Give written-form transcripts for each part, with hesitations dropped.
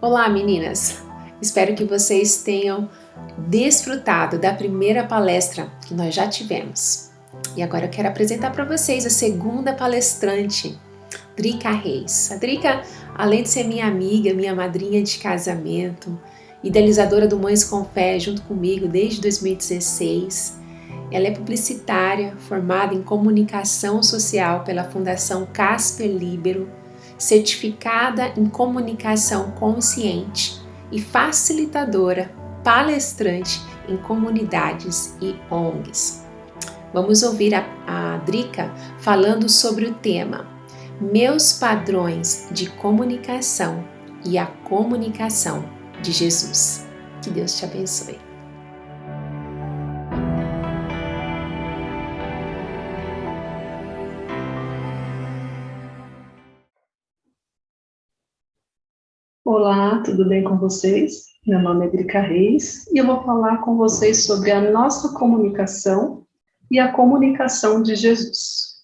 Olá, meninas! Espero que vocês tenham desfrutado da primeira palestra que nós já tivemos. E agora eu quero apresentar para vocês a segunda palestrante, Drica Reis. A Drica, além de ser minha amiga, minha madrinha de casamento, idealizadora do Mães com Fé junto comigo desde 2016, ela é publicitária, formada em comunicação social pela Fundação Casper Libero, certificada em comunicação consciente e facilitadora, palestrante em comunidades e ONGs. Vamos ouvir a Drica falando sobre o tema Meus padrões de comunicação e a comunicação de Jesus. Que Deus te abençoe. Olá, tudo bem com vocês? Meu nome é Drica Reis e eu vou falar com vocês sobre a nossa comunicação e a comunicação de Jesus.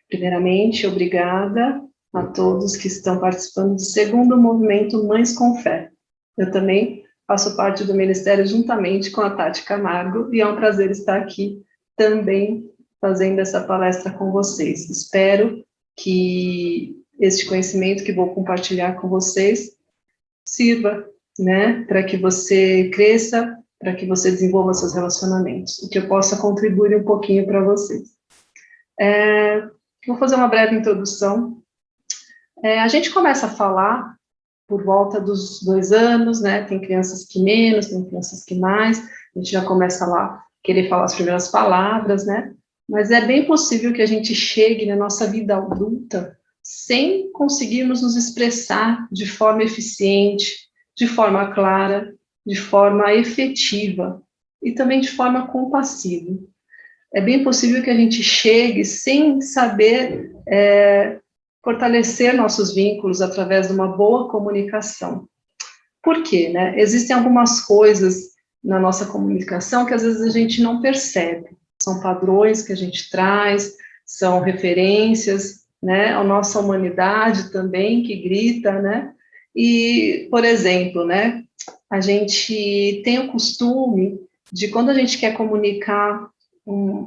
Primeiramente, obrigada a todos que estão participando do segundo movimento Mães com Fé. Eu também faço parte do ministério juntamente com a Tati Camargo e é um prazer estar aqui também fazendo essa palestra com vocês. Espero que este conhecimento que vou compartilhar com vocês sirva, né, para que você cresça, para que você desenvolva seus relacionamentos, e que eu possa contribuir um pouquinho para vocês. Vou fazer uma breve introdução. A gente começa a falar por volta dos 2 anos, né, tem crianças que menos, tem crianças que mais, a gente já começa lá a querer falar as primeiras palavras, né, mas é bem possível que a gente chegue na nossa vida adulta sem conseguirmos nos expressar de forma eficiente, de forma clara, de forma efetiva e também de forma compassiva. É bem possível que a gente chegue sem saber fortalecer nossos vínculos através de uma boa comunicação. Por quê, né? Existem algumas coisas na nossa comunicação que às vezes a gente não percebe. São padrões que a gente traz, são referências, né, a nossa humanidade também, que grita, né, e, por exemplo, né, a gente tem o costume de, quando a gente quer comunicar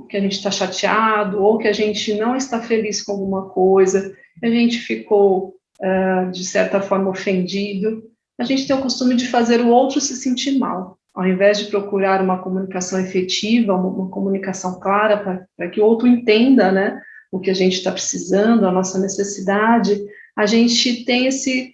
que a gente está chateado, ou que a gente não está feliz com alguma coisa, a gente ficou, de certa forma, ofendido, a gente tem o costume de fazer o outro se sentir mal, ao invés de procurar uma comunicação efetiva, uma comunicação clara, para que o outro entenda, né, o que a gente está precisando, a nossa necessidade, a gente tem esse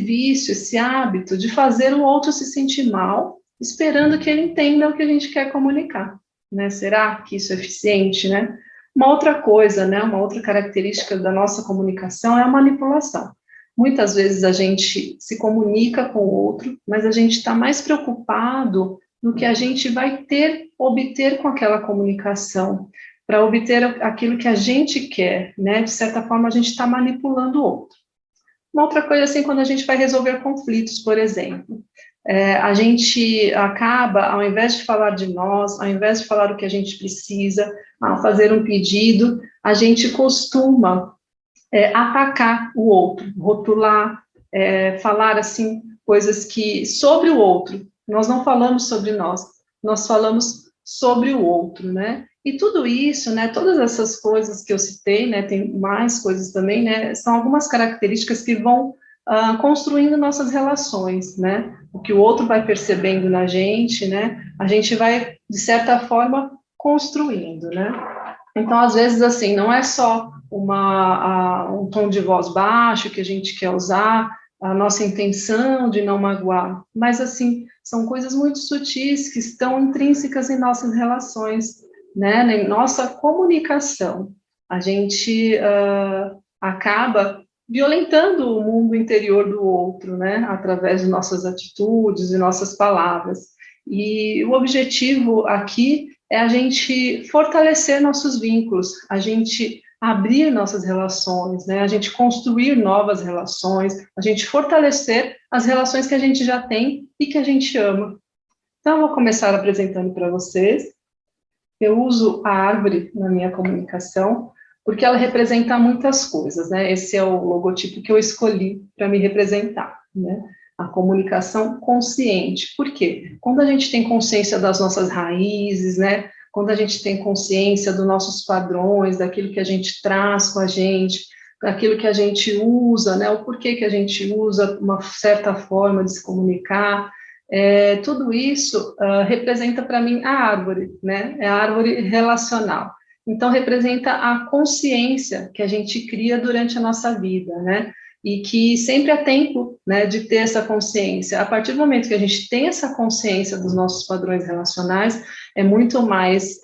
vício, esse hábito de fazer o outro se sentir mal, esperando que ele entenda o que a gente quer comunicar, né? Será que isso é eficiente, né? Uma outra coisa, né, uma outra característica da nossa comunicação é a manipulação. Muitas vezes a gente se comunica com o outro, mas a gente está mais preocupado no que a gente vai obter com aquela comunicação, para obter aquilo que a gente quer, né? De certa forma, a gente está manipulando o outro. Uma outra coisa, assim, quando a gente vai resolver conflitos, por exemplo, a gente acaba, ao invés de falar de nós, ao invés de falar o que a gente precisa, ao fazer um pedido, a gente costuma atacar o outro, rotular, falar, assim, coisas sobre o outro. Nós não falamos sobre nós falamos sobre o outro, né? E tudo isso, né, todas essas coisas que eu citei, né, tem mais coisas também, né, são algumas características que vão construindo nossas relações, né, o que o outro vai percebendo na gente, né, a gente vai, de certa forma, construindo, né. Então, às vezes, assim, não é só um tom de voz baixo que a gente quer usar, a nossa intenção de não magoar, mas, assim, são coisas muito sutis que estão intrínsecas em nossas relações, né, em nossa comunicação. A gente acaba violentando o mundo interior do outro, né, através de nossas atitudes e nossas palavras. E o objetivo aqui é a gente fortalecer nossos vínculos, a gente abrir nossas relações, né, a gente construir novas relações, a gente fortalecer as relações que a gente já tem e que a gente ama. Então, eu vou começar apresentando para vocês. Eu uso a árvore na minha comunicação, porque ela representa muitas coisas, né? Esse é o logotipo que eu escolhi para me representar, né? a comunicação consciente. Por quê? Quando a gente tem consciência das nossas raízes, né? Quando a gente tem consciência dos nossos padrões, daquilo que a gente traz com a gente, daquilo que a gente usa, né? O porquê que a gente usa uma certa forma de se comunicar, tudo isso representa para mim a árvore, né? É a árvore relacional. Então, representa a consciência que a gente cria durante a nossa vida, né? E que sempre há tempo, né, de ter essa consciência. A partir do momento que a gente tem essa consciência dos nossos padrões relacionais, é muito mais,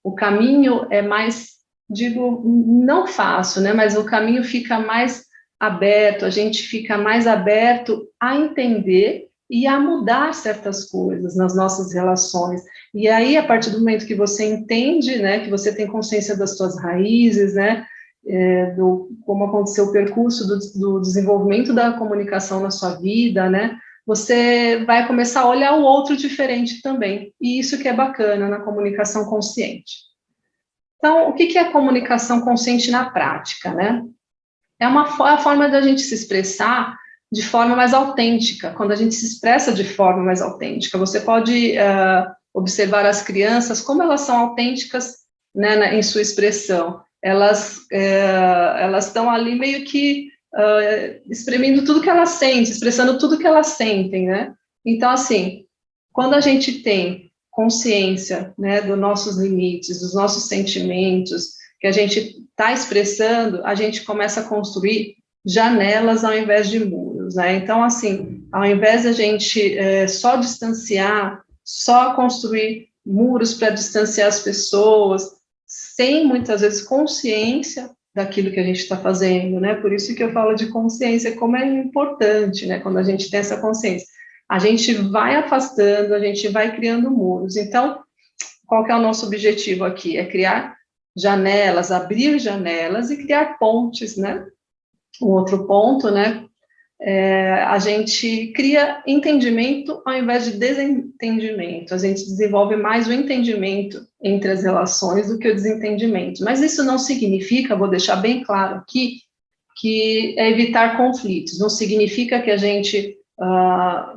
o caminho é mais, digo, não fácil, né, mas o caminho fica mais aberto, a gente fica mais aberto a entender e a mudar certas coisas nas nossas relações. E aí, a partir do momento que você entende, né, que você tem consciência das suas raízes, né, como aconteceu o percurso do desenvolvimento da comunicação na sua vida, né, você vai começar a olhar o outro diferente também, e isso que é bacana na comunicação consciente. Então, o que é a comunicação consciente na prática, né? É a forma da gente se expressar de forma mais autêntica, quando a gente se expressa de forma mais autêntica. Você pode observar as crianças, como elas são autênticas, né, em sua expressão. Elas estão ali meio que exprimindo tudo que elas sentem, expressando tudo que elas sentem, né? Então, assim, quando a gente tem consciência, né, dos nossos limites, dos nossos sentimentos, que a gente está expressando, a gente começa a construir janelas ao invés de muros, né? Então, assim, ao invés de a gente só distanciar, só construir muros para distanciar as pessoas, sem muitas vezes consciência daquilo que a gente está fazendo, né? Por isso que eu falo de consciência, como é importante, né? Quando a gente tem essa consciência, a gente vai afastando, a gente vai criando muros. Então, qual que é o nosso objetivo aqui? É criar janelas, abrir janelas e criar pontes, né? Um outro ponto, né? A gente cria entendimento ao invés de desentendimento. A gente desenvolve mais o entendimento entre as relações do que o desentendimento. Mas isso não significa, vou deixar bem claro aqui, que é evitar conflitos. Não significa que a gente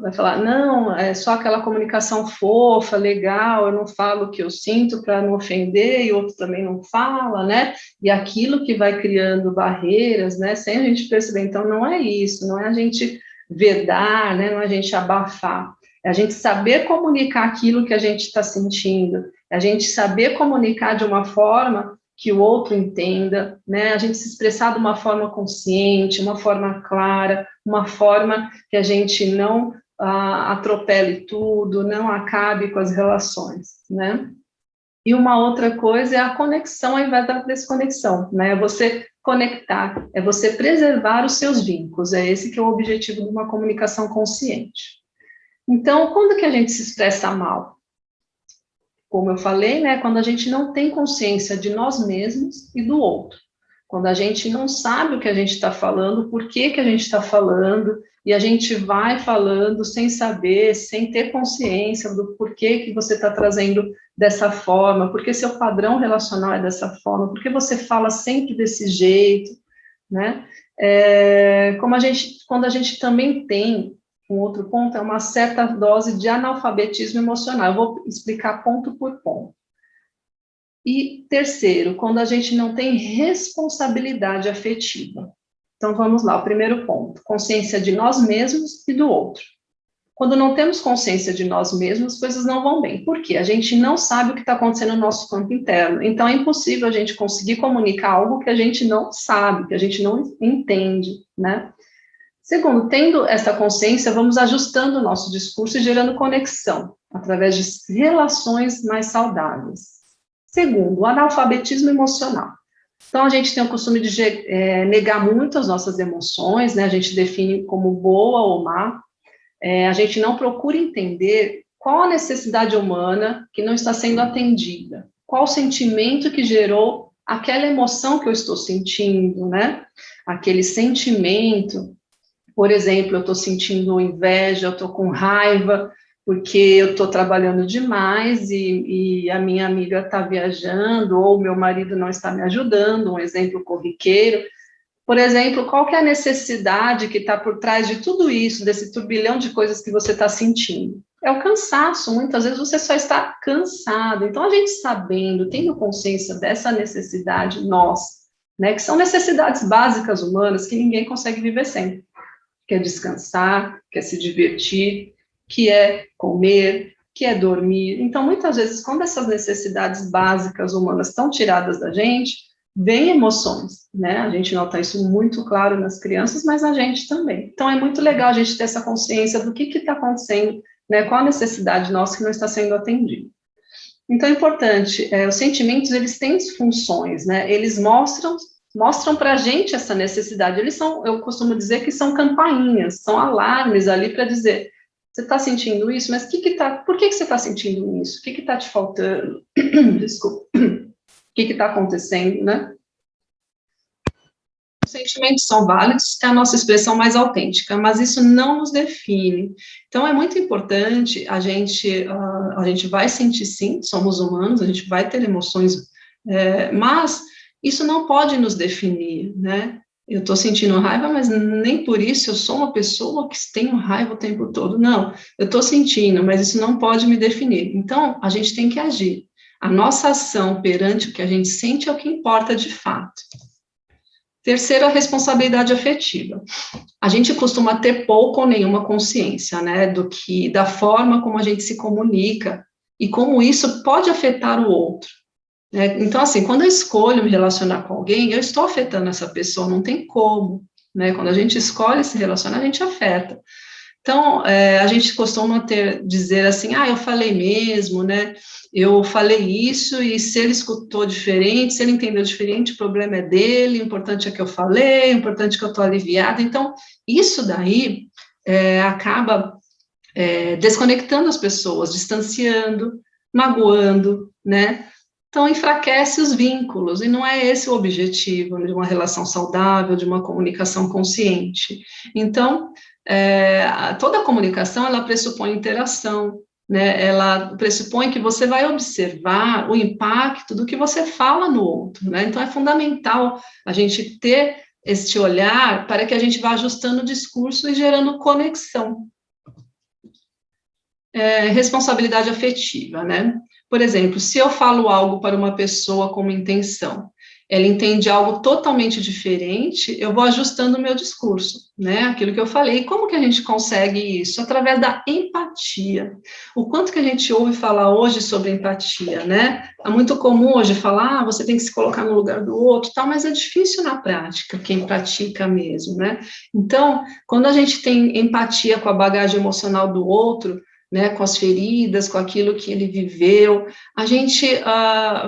vai falar, não, é só aquela comunicação fofa, legal, eu não falo o que eu sinto para não ofender, e outro também não fala, né? E aquilo que vai criando barreiras, né? Sem a gente perceber. Então, não é isso, não é a gente vedar, né? Não é a gente abafar. É a gente saber comunicar aquilo que a gente está sentindo, é a gente saber comunicar de uma forma que o outro entenda, né? A gente se expressar de uma forma consciente, uma forma clara, uma forma que a gente não atropele tudo, não acabe com as relações, né? E uma outra coisa é a conexão ao invés da desconexão, né? É você conectar, é você preservar os seus vínculos, é esse que é o objetivo de uma comunicação consciente. Então, quando que a gente se expressa mal? Como eu falei, né, quando a gente não tem consciência de nós mesmos e do outro. Quando a gente não sabe o que a gente está falando, por que a gente está falando, e a gente vai falando sem saber, sem ter consciência do porquê que você está trazendo dessa forma, porque seu padrão relacional é dessa forma, porque você fala sempre desse jeito, né? Quando a gente também tem um outro ponto, é uma certa dose de analfabetismo emocional. Eu vou explicar ponto por ponto. E terceiro, quando a gente não tem responsabilidade afetiva. Então, vamos lá, o primeiro ponto, consciência de nós mesmos e do outro. Quando não temos consciência de nós mesmos, as coisas não vão bem. Por quê? A gente não sabe o que está acontecendo no nosso campo interno. Então, é impossível a gente conseguir comunicar algo que a gente não sabe, que a gente não entende, né? Segundo, tendo essa consciência, vamos ajustando o nosso discurso e gerando conexão, através de relações mais saudáveis. Segundo, o analfabetismo emocional. Então, a gente tem o costume de negar muito as nossas emoções, né? A gente define como boa ou má. A gente não procura entender qual a necessidade humana que não está sendo atendida, qual o sentimento que gerou aquela emoção que eu estou sentindo, né? Aquele sentimento. Por exemplo, eu estou sentindo inveja, eu estou com raiva, porque eu estou trabalhando demais e a minha amiga está viajando, ou meu marido não está me ajudando, um exemplo corriqueiro. Por exemplo, qual que é a necessidade que está por trás de tudo isso, desse turbilhão de coisas que você está sentindo? É o cansaço, muitas vezes você só está cansado. Então, a gente sabendo, tendo consciência dessa necessidade nossa, né, que são necessidades básicas humanas que ninguém consegue viver sem, que é descansar, que é se divertir, que é comer, que é dormir. Então, muitas vezes, quando essas necessidades básicas humanas estão tiradas da gente, vem emoções, né? A gente nota isso muito claro nas crianças, mas a gente também. Então, é muito legal a gente ter essa consciência do que está acontecendo, né? Qual a necessidade nossa que não está sendo atendida. Então, é importante, os sentimentos, eles têm funções, né? Eles mostram para a gente essa necessidade. Eles são, eu costumo dizer que são campainhas, são alarmes ali para dizer, você está sentindo isso, mas por que você está sentindo isso? O que está te faltando? Desculpa. O que está acontecendo, né? Os sentimentos são válidos, é a nossa expressão mais autêntica, mas isso não nos define. Então, é muito importante, a gente vai sentir sim, somos humanos, a gente vai ter emoções, mas isso não pode nos definir, né? Eu estou sentindo raiva, mas nem por isso eu sou uma pessoa que tenho raiva o tempo todo. Não, eu estou sentindo, mas isso não pode me definir. Então, a gente tem que agir. A nossa ação perante o que a gente sente é o que importa de fato. Terceiro, a responsabilidade afetiva. A gente costuma ter pouco ou nenhuma consciência, né, da forma como a gente se comunica e como isso pode afetar o outro. Né? Então, assim, quando eu escolho me relacionar com alguém, eu estou afetando essa pessoa, não tem como, né? Quando a gente escolhe se relacionar, a gente afeta. Então, a gente costuma dizer assim, eu falei mesmo, né? Eu falei isso, e se ele escutou diferente, se ele entendeu diferente, o problema é dele, o importante é que eu falei, o importante é que eu estou aliviada. Então, isso daí acaba desconectando as pessoas, distanciando, magoando, né? Então, enfraquece os vínculos, e não é esse o objetivo de uma relação saudável, de uma comunicação consciente. Então, toda a comunicação, ela pressupõe interação, né? Ela pressupõe que você vai observar o impacto do que você fala no outro, né? Então, é fundamental a gente ter este olhar para que a gente vá ajustando o discurso e gerando conexão. Responsabilidade afetiva, né? Por exemplo, se eu falo algo para uma pessoa com uma intenção, ela entende algo totalmente diferente, eu vou ajustando o meu discurso, né? Aquilo que eu falei. Como que a gente consegue isso? Através da empatia. O quanto que a gente ouve falar hoje sobre empatia, né? É muito comum hoje falar, você tem que se colocar no lugar do outro, tal, mas é difícil na prática, quem pratica mesmo, né? Então, quando a gente tem empatia com a bagagem emocional do outro, né, com as feridas, com aquilo que ele viveu, a gente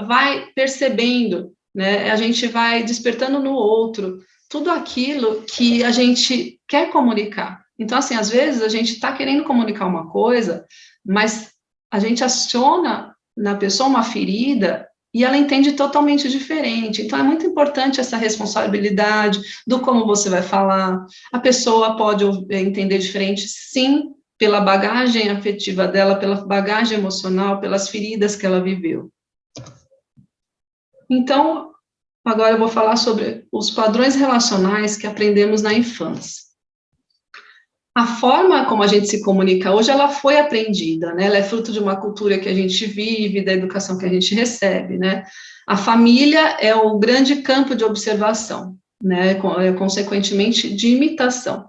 vai percebendo, né, a gente vai despertando no outro tudo aquilo que a gente quer comunicar. Então, assim, às vezes a gente está querendo comunicar uma coisa, mas a gente aciona na pessoa uma ferida e ela entende totalmente diferente. Então, é muito importante essa responsabilidade do como você vai falar. A pessoa pode entender diferente, sim, pela bagagem afetiva dela, pela bagagem emocional, pelas feridas que ela viveu. Então, agora eu vou falar sobre os padrões relacionais que aprendemos na infância. A forma como a gente se comunica hoje, ela foi aprendida, né? Ela é fruto de uma cultura que a gente vive, da educação que a gente recebe, né? A família é o grande campo de observação, né? Consequentemente, de imitação.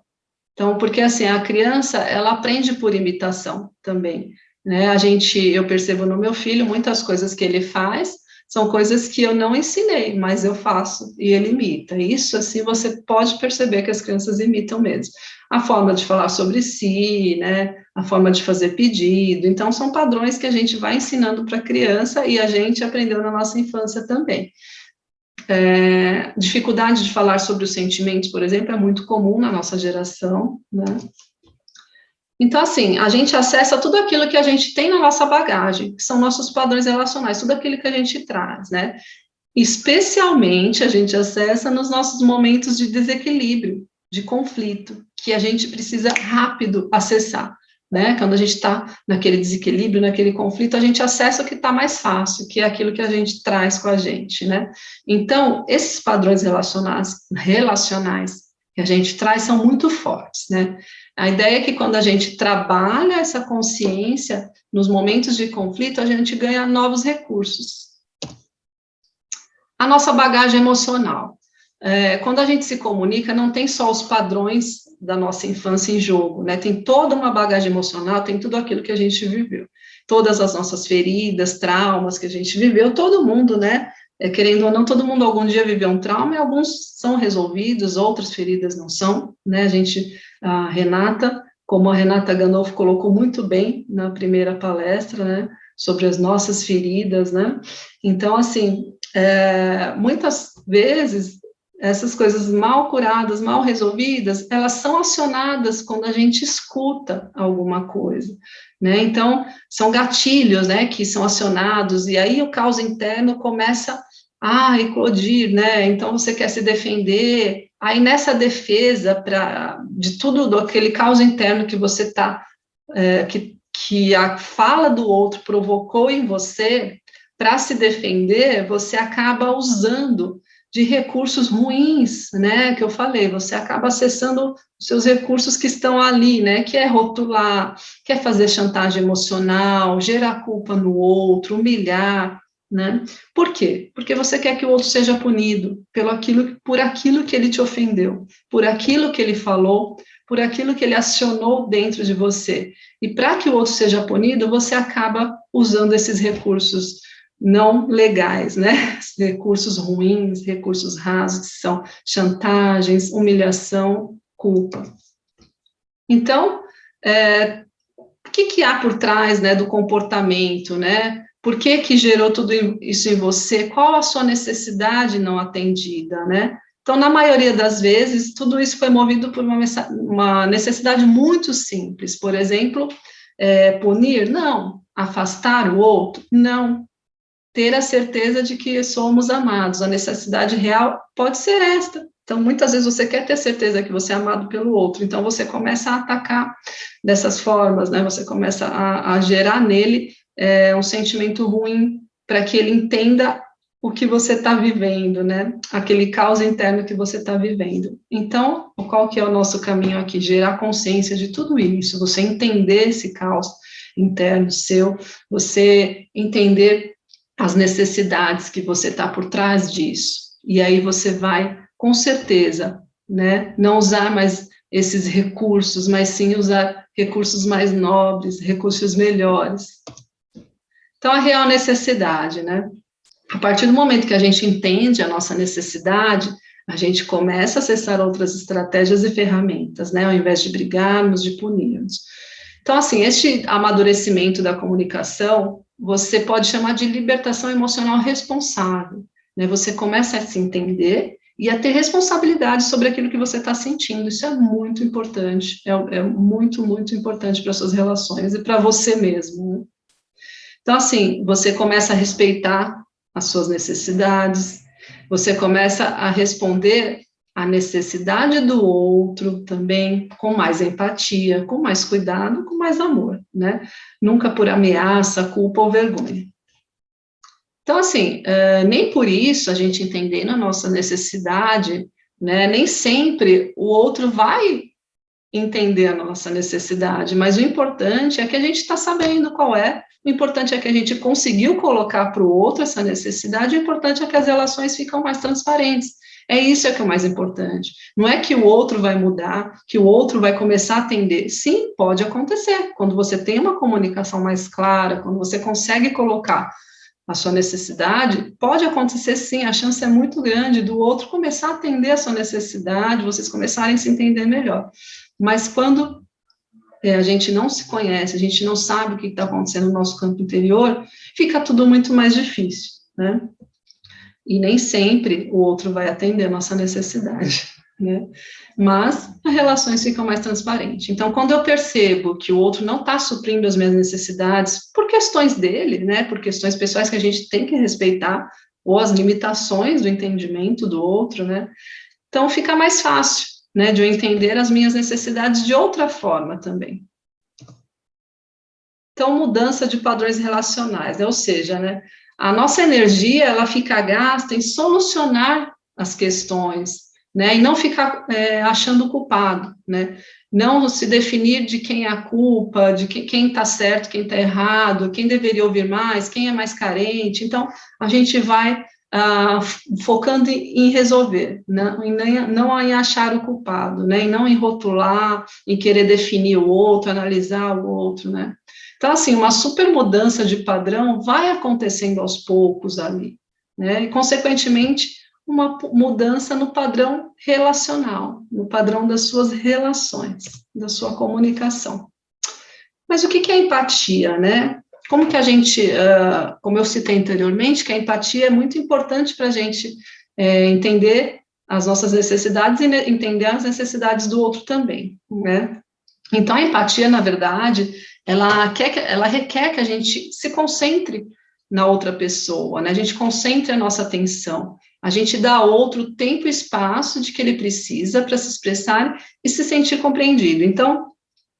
Então, porque assim, a criança, ela aprende por imitação também, né? Eu percebo no meu filho, muitas coisas que ele faz, são coisas que eu não ensinei, mas eu faço, e ele imita. Isso, assim, você pode perceber que as crianças imitam mesmo. A forma de falar sobre si, né? A forma de fazer pedido. Então, são padrões que a gente vai ensinando para a criança, e a gente aprendeu na nossa infância também. Dificuldade de falar sobre os sentimentos, por exemplo, é muito comum na nossa geração, né? Então, assim, a gente acessa tudo aquilo que a gente tem na nossa bagagem, que são nossos padrões relacionais, tudo aquilo que a gente traz, né? Especialmente a gente acessa nos nossos momentos de desequilíbrio, de conflito, que a gente precisa rápido acessar. né? Quando a gente está naquele desequilíbrio, naquele conflito, a gente acessa o que está mais fácil, que é aquilo que a gente traz com a gente, né? Então, esses padrões relacionais que a gente traz são muito fortes, né? A ideia é que quando a gente trabalha essa consciência, nos momentos de conflito, a gente ganha novos recursos. A nossa bagagem emocional. Quando a gente se comunica, não tem só os padrões da nossa infância em jogo, né? Tem toda uma bagagem emocional, tem tudo aquilo que a gente viveu. Todas as nossas feridas, traumas que a gente viveu, todo mundo, né? Querendo ou não, todo mundo algum dia viveu um trauma, e alguns são resolvidos, outras feridas não são, né? A Renata, como a Renata Ganoff colocou muito bem na primeira palestra, né? Sobre as nossas feridas, né? Então, assim, muitas vezes essas coisas mal curadas, mal resolvidas, elas são acionadas quando a gente escuta alguma coisa, né? Então, são gatilhos, né, que são acionados, e aí o caos interno começa a eclodir, né? Então, você quer se defender, aí nessa defesa de tudo, aquele caos interno que você está, que a fala do outro provocou em você, para se defender, você acaba usando de recursos ruins, né, que eu falei, você acaba acessando os seus recursos que estão ali, né, que é rotular, quer fazer chantagem emocional, gerar culpa no outro, humilhar, né, por quê? Porque você quer que o outro seja punido por aquilo que ele te ofendeu, por aquilo que ele falou, por aquilo que ele acionou dentro de você, e para que o outro seja punido, você acaba usando esses recursos não legais, né? Recursos ruins, recursos rasos, que são chantagens, humilhação, culpa. Então, o que há por trás, né, do comportamento, né? Por que gerou tudo isso em você? Qual a sua necessidade não atendida, né? Então, na maioria das vezes, tudo isso foi movido por uma necessidade muito simples. Por exemplo, punir? Não. Afastar o outro? Não. Ter a certeza de que somos amados. A necessidade real pode ser esta. Então, muitas vezes você quer ter certeza que você é amado pelo outro, então você começa a atacar dessas formas, né? Você começa a gerar nele um sentimento ruim para que ele entenda o que você está vivendo, né? Aquele caos interno que você está vivendo. Então, qual que é o nosso caminho aqui? Gerar consciência de tudo isso, você entender esse caos interno seu, você entender as necessidades que você está por trás disso, e aí você vai, com certeza, né, não usar mais esses recursos, mas sim usar recursos mais nobres, recursos melhores. Então, a real necessidade, né, a partir do momento que a gente entende a nossa necessidade, a gente começa a acessar outras estratégias e ferramentas, né, ao invés de brigarmos, de punirmos. Então, assim, este amadurecimento da comunicação, você pode chamar de libertação emocional responsável, né? Você começa a se entender e a ter responsabilidade sobre aquilo que você está sentindo. Isso é muito importante, é muito, muito importante para suas relações e para você mesmo, né? Então, assim, você começa a respeitar as suas necessidades, você começa a responder à necessidade do outro também com mais empatia, com mais cuidado, com mais amor, né? Nunca por ameaça, culpa ou vergonha. Então, assim, nem por isso a gente entendendo a nossa necessidade, né? Nem sempre o outro vai entender a nossa necessidade, mas o importante é que a gente está sabendo qual é, o importante é que a gente conseguiu colocar para o outro essa necessidade, o importante é que as relações ficam mais transparentes. Isso que é o mais importante. Não é que o outro vai mudar, que o outro vai começar a atender. Sim, pode acontecer. Quando você tem uma comunicação mais clara, quando você consegue colocar a sua necessidade, pode acontecer sim, a chance é muito grande do outro começar a atender a sua necessidade, vocês começarem a se entender melhor. Mas quando a gente não se conhece, a gente não sabe o que está acontecendo no nosso campo interior, fica tudo muito mais difícil, né? E nem sempre o outro vai atender a nossa necessidade, né? Mas as relações ficam mais transparentes. Então, quando eu percebo que o outro não está suprindo as minhas necessidades, por questões dele, né? Por questões pessoais que a gente tem que respeitar, ou as limitações do entendimento do outro, né? Então, fica mais fácil, né, de eu entender as minhas necessidades de outra forma também. Então, mudança de padrões relacionais, né? Ou seja, né, a nossa energia, ela fica gasta em solucionar as questões, né, e não ficar achando culpado, né, não se definir de quem é a culpa, de quem está certo, quem está errado, quem deveria ouvir mais, quem é mais carente. Então, a gente vai focando em resolver, né, não em achar o culpado, né, e não em rotular, em querer definir o outro, analisar o outro, né. Então, assim, uma super mudança de padrão vai acontecendo aos poucos ali, né, e, consequentemente, uma mudança no padrão relacional, no padrão das suas relações, da sua comunicação. Mas o que é empatia, né? Como que a gente, como eu citei anteriormente, que a empatia é muito importante para a gente entender as nossas necessidades e entender as necessidades do outro também, né? Então, a empatia, na verdade, ela requer que a gente se concentre na outra pessoa, né? A gente concentre a nossa atenção, a gente dá ao outro tempo e espaço de que ele precisa para se expressar e se sentir compreendido. Então,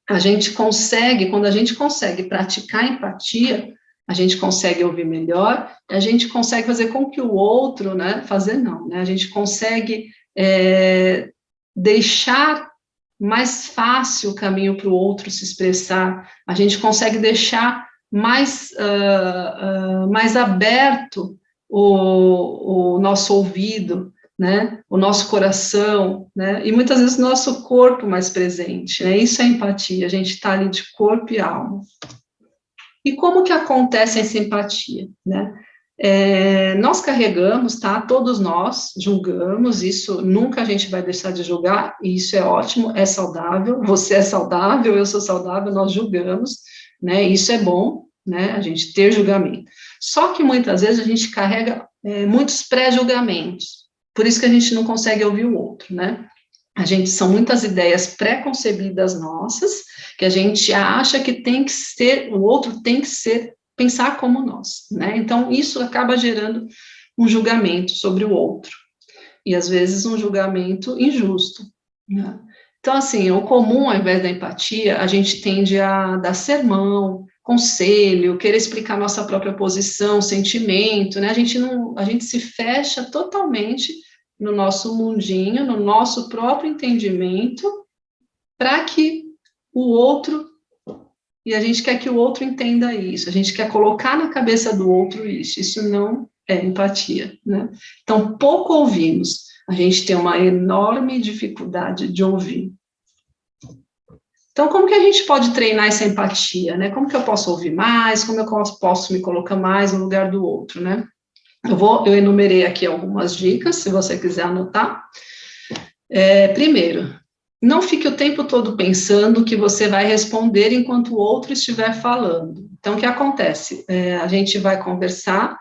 a gente consegue, quando a gente consegue praticar empatia, a gente consegue ouvir melhor, a gente consegue fazer com que o outro, né, fazer não, né, a gente consegue deixar mais fácil o caminho para o outro se expressar, a gente consegue deixar mais aberto o nosso ouvido, né, o nosso coração, né, e muitas vezes o nosso corpo mais presente, né, isso é empatia, a gente está ali de corpo e alma. E como que acontece essa empatia, né? Nós carregamos, tá? Todos nós julgamos, isso nunca a gente vai deixar de julgar, e isso é ótimo, é saudável, você é saudável, eu sou saudável, nós julgamos, né? Isso é bom, né? A gente ter julgamento. Só que muitas vezes a gente carrega muitos pré-julgamentos, por isso que a gente não consegue ouvir o outro, né? São muitas ideias pré-concebidas nossas, que a gente acha que tem que ser, o outro tem que ser, pensar como nós, né? Então, isso acaba gerando um julgamento sobre o outro, e às vezes um julgamento injusto, né? Então, assim, o comum, ao invés da empatia, a gente tende a dar sermão, conselho, querer explicar nossa própria posição, sentimento, né? A gente se fecha totalmente no nosso mundinho, no nosso próprio entendimento, para que o outro, e a gente quer que o outro entenda isso, a gente quer colocar na cabeça do outro isso não é empatia, né? Então, pouco ouvimos, a gente tem uma enorme dificuldade de ouvir. Então, como que a gente pode treinar essa empatia, né? Como que eu posso ouvir mais, como eu posso me colocar mais no lugar do outro, né? Eu enumerei aqui algumas dicas, se você quiser anotar. Primeiro, não fique o tempo todo pensando que você vai responder enquanto o outro estiver falando. Então, o que acontece? A gente vai conversar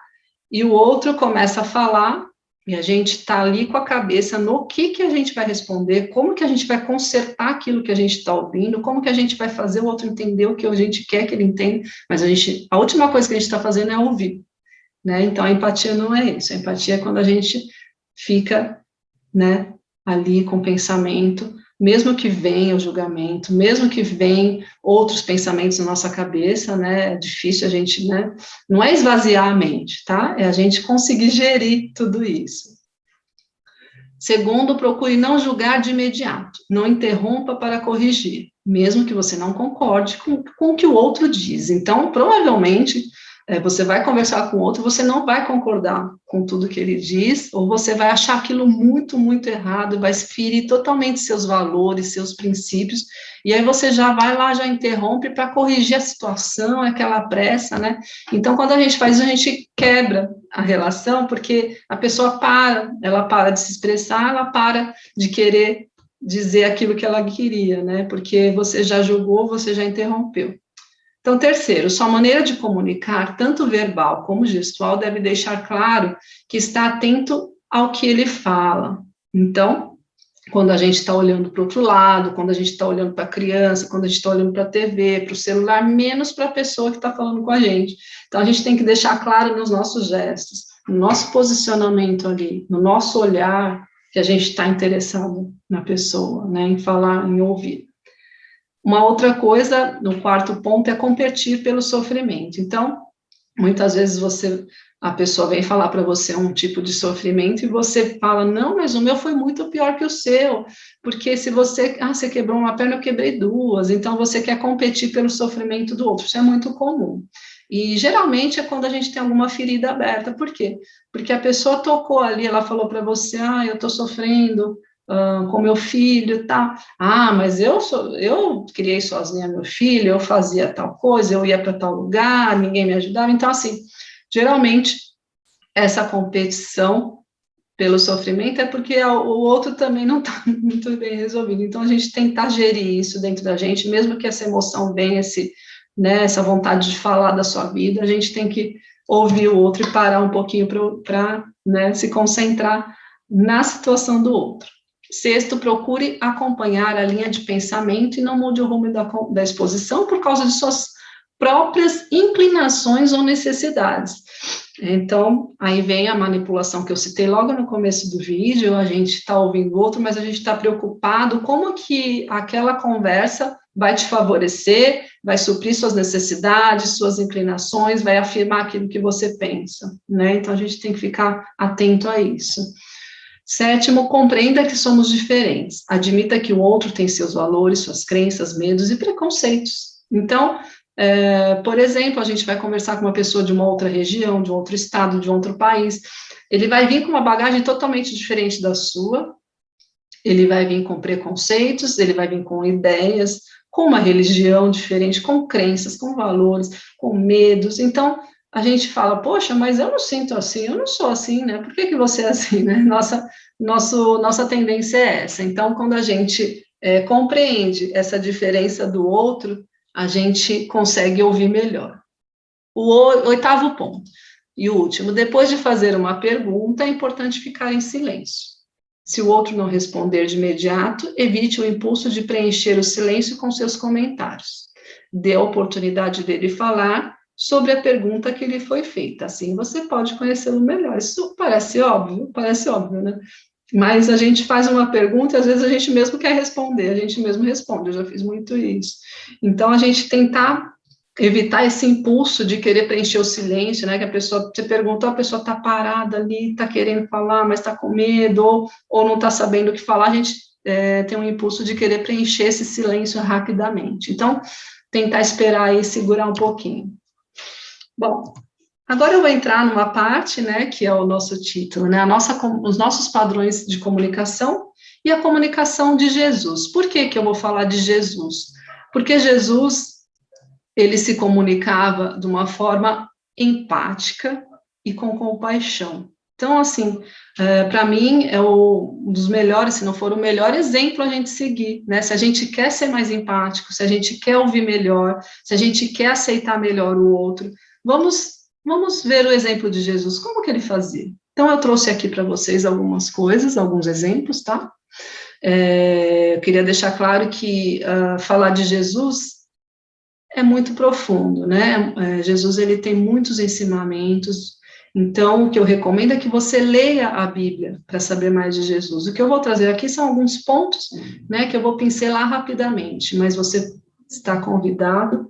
e o outro começa a falar e a gente está ali com a cabeça no que a gente vai responder, como que a gente vai consertar aquilo que a gente está ouvindo, como que a gente vai fazer o outro entender o que a gente quer que ele entenda, mas a última coisa que a gente está fazendo é ouvir, né? Então, a empatia não é isso, a empatia é quando a gente fica, né, ali com o pensamento, mesmo que venha o julgamento, mesmo que venham outros pensamentos na nossa cabeça, né, é difícil a gente, né, não é esvaziar a mente, tá? É a gente conseguir gerir tudo isso. Segundo, procure não julgar de imediato, não interrompa para corrigir, mesmo que você não concorde com o que o outro diz. Então, provavelmente, você vai conversar com o outro, você não vai concordar com tudo que ele diz, ou você vai achar aquilo muito, muito errado, vai ferir totalmente seus valores, seus princípios, e aí você já vai lá, já interrompe para corrigir a situação, aquela pressa, né? Então, quando a gente faz isso, a gente quebra a relação, porque a pessoa ela para de se expressar, ela para de querer dizer aquilo que ela queria, né? Porque você já julgou, você já interrompeu. Então, terceiro, sua maneira de comunicar, tanto verbal como gestual, deve deixar claro que está atento ao que ele fala. Então, quando a gente está olhando para o outro lado, quando a gente está olhando para a criança, quando a gente está olhando para a TV, para o celular, menos para a pessoa que está falando com a gente. Então, a gente tem que deixar claro nos nossos gestos, no nosso posicionamento ali, no nosso olhar, que a gente está interessado na pessoa, né, em falar, em ouvir. Uma outra coisa, no quarto ponto, é competir pelo sofrimento. Então, muitas vezes a pessoa vem falar para você um tipo de sofrimento e você fala, não, mas o meu foi muito pior que o seu, porque se você quebrou uma perna, eu quebrei duas, então você quer competir pelo sofrimento do outro, isso é muito comum. E geralmente é quando a gente tem alguma ferida aberta, por quê? Porque a pessoa tocou ali, ela falou para você, eu estou sofrendo com meu filho, tá? Mas eu criei sozinha meu filho, eu fazia tal coisa, eu ia para tal lugar, ninguém me ajudava, então assim, geralmente, essa competição pelo sofrimento é porque o outro também não está muito bem resolvido. Então, a gente tentar gerir isso dentro da gente, mesmo que essa emoção venha, essa vontade de falar da sua vida, a gente tem que ouvir o outro e parar um pouquinho para se concentrar na situação do outro. Sexto, procure acompanhar a linha de pensamento e não mude o rumo da exposição por causa de suas próprias inclinações ou necessidades. Então, aí vem a manipulação que eu citei logo no começo do vídeo, a gente está ouvindo o outro, mas a gente está preocupado como que aquela conversa vai te favorecer, vai suprir suas necessidades, suas inclinações, vai afirmar aquilo que você pensa, né? Então, a gente tem que ficar atento a isso. Sétimo, compreenda que somos diferentes. Admita que o outro tem seus valores, suas crenças, medos e preconceitos. Então, por exemplo, a gente vai conversar com uma pessoa de uma outra região, de um outro estado, de outro país, ele vai vir com uma bagagem totalmente diferente da sua, ele vai vir com preconceitos, ele vai vir com ideias, com uma religião diferente, com crenças, com valores, com medos. Então, a gente fala, poxa, mas eu não sinto assim, eu não sou assim, né? Por que você é assim, né? Nossa tendência é essa. Então, quando a gente compreende essa diferença do outro, a gente consegue ouvir melhor. O oitavo ponto, e o último, depois de fazer uma pergunta, é importante ficar em silêncio. Se o outro não responder de imediato, evite o impulso de preencher o silêncio com seus comentários. Dê a oportunidade dele falar sobre a pergunta que lhe foi feita. Assim você pode conhecê-lo melhor. Isso parece óbvio, né? Mas a gente faz uma pergunta e às vezes a gente mesmo quer responder, a gente mesmo responde, eu já fiz muito isso. Então, a gente tentar evitar esse impulso de querer preencher o silêncio, né, que a pessoa, você perguntou, a pessoa está parada ali, está querendo falar, mas está com medo, ou não está sabendo o que falar, a gente tem um impulso de querer preencher esse silêncio rapidamente. Então, tentar esperar e segurar um pouquinho. Bom, agora eu vou entrar numa parte, né, que é o nosso título, né, os nossos padrões de comunicação e a comunicação de Jesus. Por que eu vou falar de Jesus? Porque Jesus, ele se comunicava de uma forma empática e com compaixão. Então, assim, para mim, é um dos melhores, se não for o melhor exemplo a gente seguir, né? Se a gente quer ser mais empático, se a gente quer ouvir melhor, se a gente quer aceitar melhor o outro, vamos ver o exemplo de Jesus, como que ele fazia. Então, eu trouxe aqui para vocês algumas coisas, alguns exemplos, tá? Eu queria deixar claro que falar de Jesus é muito profundo, né? Jesus, ele tem muitos ensinamentos, então, o que eu recomendo é que você leia a Bíblia para saber mais de Jesus. O que eu vou trazer aqui são alguns pontos, né, que eu vou pincelar rapidamente, mas você está convidado,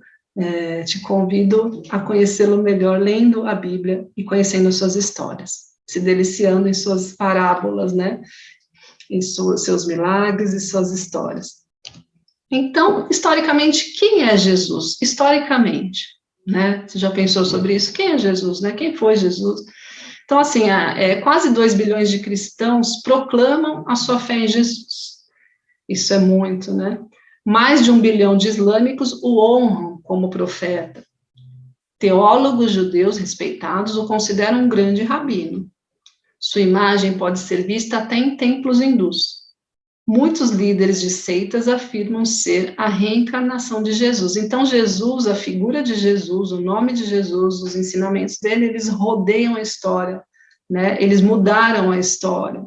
te convido a conhecê-lo melhor lendo a Bíblia e conhecendo suas histórias, se deliciando em suas parábolas, né, em seus milagres e suas histórias. Então, historicamente, quem é Jesus? Historicamente, né? Você já pensou sobre isso? Quem é Jesus, né? Quem foi Jesus? Então, assim, quase 2 bilhões de cristãos proclamam a sua fé em Jesus. Isso é muito, né? Mais de 1 bilhão de islâmicos o honram como profeta. Teólogos judeus respeitados o consideram um grande rabino. Sua imagem pode ser vista até em templos hindus. Muitos líderes de seitas afirmam ser a reencarnação de Jesus. Então, Jesus, a figura de Jesus, o nome de Jesus, os ensinamentos dele, eles rodeiam a história, né? Eles mudaram a história.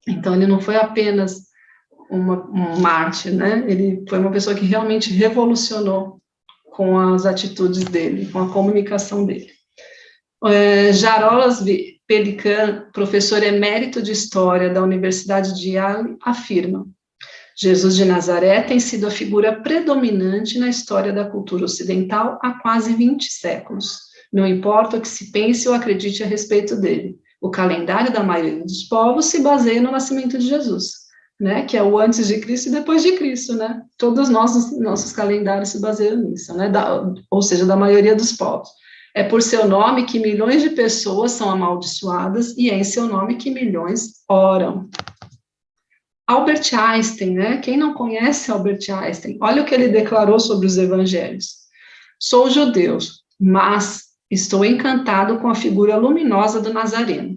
Então, ele não foi apenas um mártir, né? Ele foi uma pessoa que realmente revolucionou com as atitudes dele, com a comunicação dele. Jarolas Pelikan, professor emérito de História da Universidade de Yale, afirma: Jesus de Nazaré tem sido a figura predominante na história da cultura ocidental há quase 20 séculos. Não importa o que se pense ou acredite a respeito dele. O calendário da maioria dos povos se baseia no nascimento de Jesus, né? Que é o antes de Cristo e depois de Cristo, né? Todos nossos calendários se baseiam nisso, né? Ou seja, da maioria dos povos. É por seu nome que milhões de pessoas são amaldiçoadas e é em seu nome que milhões oram. Albert Einstein, né? Quem não conhece Albert Einstein? Olha o que ele declarou sobre os evangelhos. Sou judeu, mas estou encantado com a figura luminosa do Nazareno.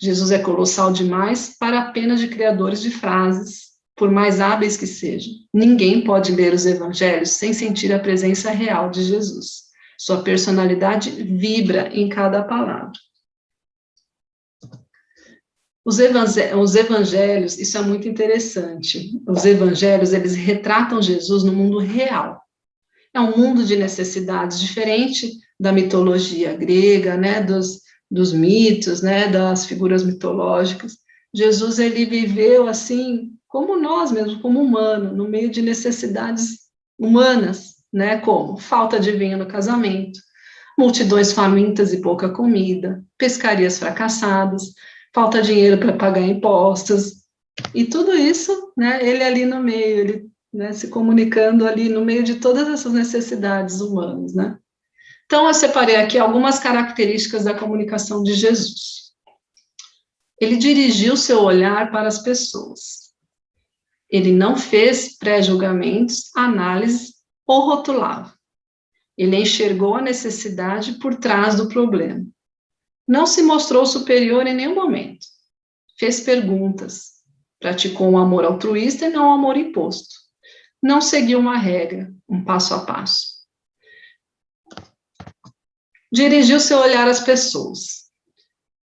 Jesus é colossal demais para apenas de criadores de frases, por mais hábeis que sejam. Ninguém pode ler os evangelhos sem sentir a presença real de Jesus. Sua personalidade vibra em cada palavra. Os evangelhos, isso é muito interessante. Os evangelhos, eles retratam Jesus no mundo real. É um mundo de necessidades diferente da mitologia grega, né, dos mitos, né, das figuras mitológicas. Jesus, ele viveu assim, como nós mesmos, como humano, no meio de necessidades humanas, né, como falta de vinho no casamento, multidões famintas e pouca comida, pescarias fracassadas, falta de dinheiro para pagar impostos, e tudo isso, né, ele ali no meio, ele, né, se comunicando ali no meio de todas essas necessidades humanas, né. Então, eu separei aqui algumas características da comunicação de Jesus. Ele dirigiu seu olhar para as pessoas. Ele não fez pré-julgamentos, análises ou rotulava. Ele enxergou a necessidade por trás do problema. Não se mostrou superior em nenhum momento. Fez perguntas. Praticou um amor altruísta e não um amor imposto. Não seguiu uma regra, um passo a passo. Dirigiu seu olhar às pessoas.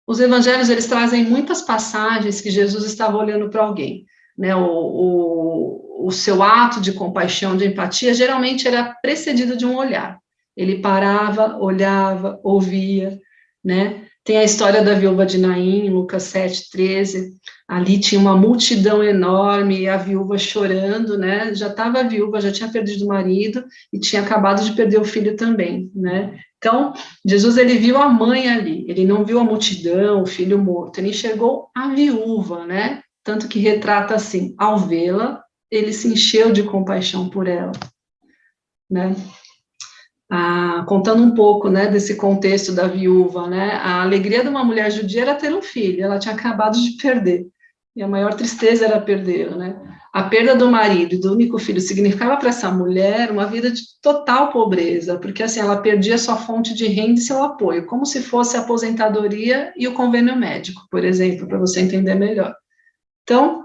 Os evangelhos, eles trazem muitas passagens que Jesus estava olhando para alguém, né? O seu ato de compaixão, de empatia, geralmente era precedido de um olhar. Ele parava, olhava, ouvia, né? Tem a história da viúva de Naim, Lucas 7:13, ali tinha uma multidão enorme, e a viúva chorando, né? Já estava viúva, já tinha perdido o marido, e tinha acabado de perder o filho também, né? Então, Jesus, ele viu a mãe ali, ele não viu a multidão, o filho morto, ele enxergou a viúva, né? Tanto que retrata assim, ao vê-la, ele se encheu de compaixão por ela, né? Contando um pouco, né, desse contexto da viúva, né, a alegria de uma mulher judia era ter um filho, ela tinha acabado de perder, e a maior tristeza era perdê-lo, né, a perda do marido e do único filho significava para essa mulher uma vida de total pobreza, porque assim, ela perdia sua fonte de renda e seu apoio, como se fosse a aposentadoria e o convênio médico, por exemplo, para você entender melhor. Então,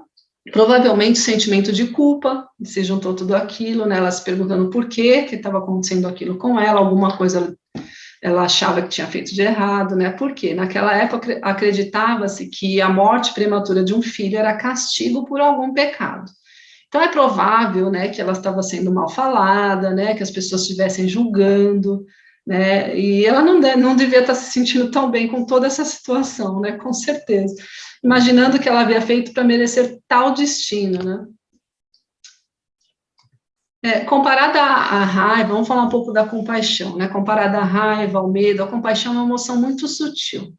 provavelmente sentimento de culpa, se juntou tudo aquilo, né, ela se perguntando por que estava acontecendo aquilo com ela, alguma coisa ela achava que tinha feito de errado, né, porque naquela época acreditava-se que a morte prematura de um filho era castigo por algum pecado. Então é provável, né, que ela estava sendo mal falada, né, que as pessoas estivessem julgando, né, e ela não devia estar se sentindo tão bem com toda essa situação, né, com certeza, imaginando o que ela havia feito para merecer tal destino, né. Comparada à raiva, vamos falar um pouco da compaixão, né, comparada à raiva, ao medo, a compaixão é uma emoção muito sutil,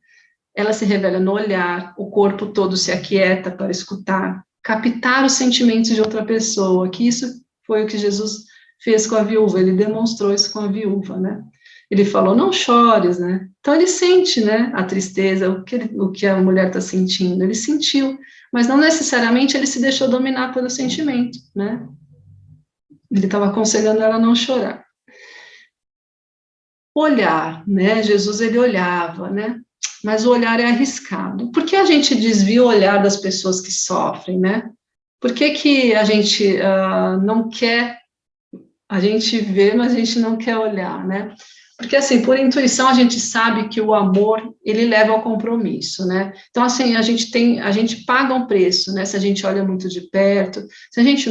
ela se revela no olhar, o corpo todo se aquieta para escutar, captar os sentimentos de outra pessoa, que isso foi o que Jesus fez com a viúva, ele demonstrou isso com a viúva, né? Ele falou, não chores, né? Então ele sente, né, a tristeza, o que a mulher está sentindo, ele sentiu, mas não necessariamente ele se deixou dominar pelo sentimento, né? Ele estava aconselhando ela a não chorar. Olhar, né? Jesus, ele olhava, né? Mas o olhar é arriscado. Por que a gente desvia o olhar das pessoas que sofrem, né? Por que a gente não quer, a gente vê, mas a gente não quer olhar, né? Porque, assim, por intuição, a gente sabe que o amor, ele leva ao compromisso, né? Então, assim, a gente paga um preço, né? Se a gente olha muito de perto, se a gente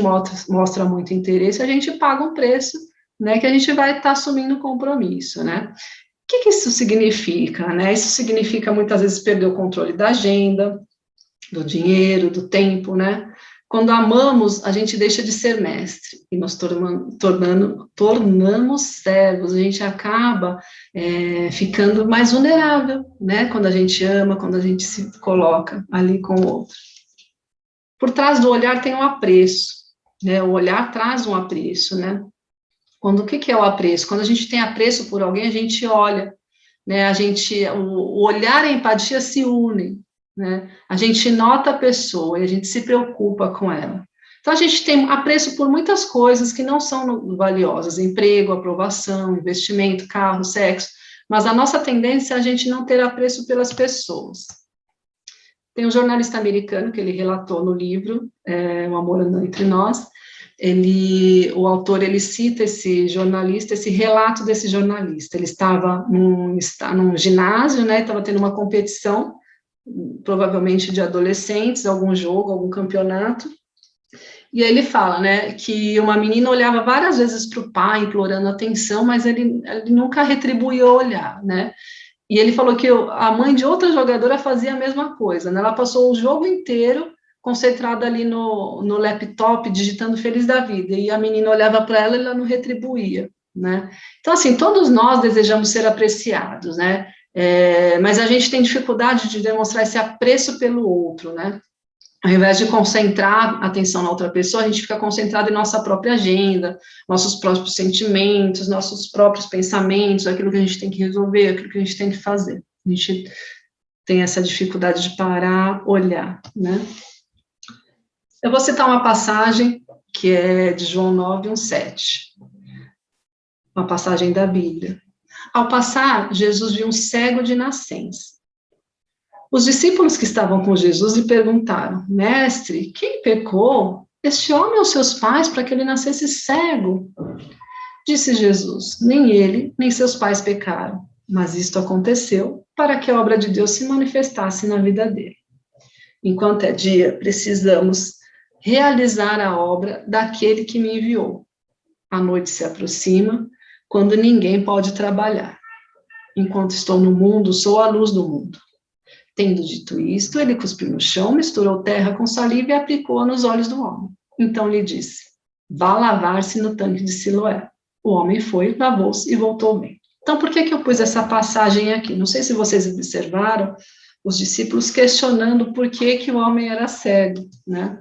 mostra muito interesse, a gente paga um preço, né? Que a gente vai estar assumindo compromisso, né? O que isso significa, né? Isso significa, muitas vezes, perder o controle da agenda, do dinheiro, do tempo, né? Quando amamos, a gente deixa de ser mestre e nos tornamos servos. A gente acaba ficando mais vulnerável, né? Quando a gente ama, quando a gente se coloca ali com o outro. Por trás do olhar tem um apreço, né? O olhar traz um apreço, né? O que é o apreço? Quando a gente tem apreço por alguém, a gente olha, né? O olhar e a empatia se unem, né? A gente nota a pessoa e a gente se preocupa com ela. Então, a gente tem apreço por muitas coisas que não são valiosas, emprego, aprovação, investimento, carro, sexo, mas a nossa tendência é a gente não ter apreço pelas pessoas. Tem um jornalista americano que ele relatou no livro, O Amor Anda Entre Nós, o autor, ele cita esse jornalista, esse relato desse jornalista. Ele estava num ginásio, né, estava tendo uma competição, provavelmente de adolescentes, algum jogo, algum campeonato, e aí ele fala, né, que uma menina olhava várias vezes para o pai, implorando atenção, mas ele nunca retribuía o olhar, né, e ele falou que a mãe de outra jogadora fazia a mesma coisa, né, ela passou o jogo inteiro concentrada ali no laptop, digitando feliz da vida, e a menina olhava para ela e ela não retribuía, né, então, assim, todos nós desejamos ser apreciados, né, mas a gente tem dificuldade de demonstrar esse apreço pelo outro, né, ao invés de concentrar a atenção na outra pessoa, a gente fica concentrado em nossa própria agenda, nossos próprios sentimentos, nossos próprios pensamentos, aquilo que a gente tem que resolver, aquilo que a gente tem que fazer. A gente tem essa dificuldade de parar, olhar, né? Eu vou citar uma passagem que é de João 9:7, uma passagem da Bíblia. Ao passar, Jesus viu um cego de nascença. Os discípulos que estavam com Jesus lhe perguntaram: Mestre, quem pecou, este homem ou seus pais, para que ele nascesse cego? Disse Jesus: nem ele, nem seus pais pecaram, mas isto aconteceu para que a obra de Deus se manifestasse na vida dele. Enquanto é dia, precisamos realizar a obra daquele que me enviou. A noite se aproxima, quando ninguém pode trabalhar. Enquanto estou no mundo, sou a luz do mundo. Tendo dito isto, ele cuspiu no chão, misturou terra com saliva e aplicou-a nos olhos do homem. Então lhe disse: vá lavar-se no tanque de Siloé. O homem foi, lavou-se e voltou bem. Então, por que eu pus essa passagem aqui? Não sei se vocês observaram os discípulos questionando por que o homem era cego, né?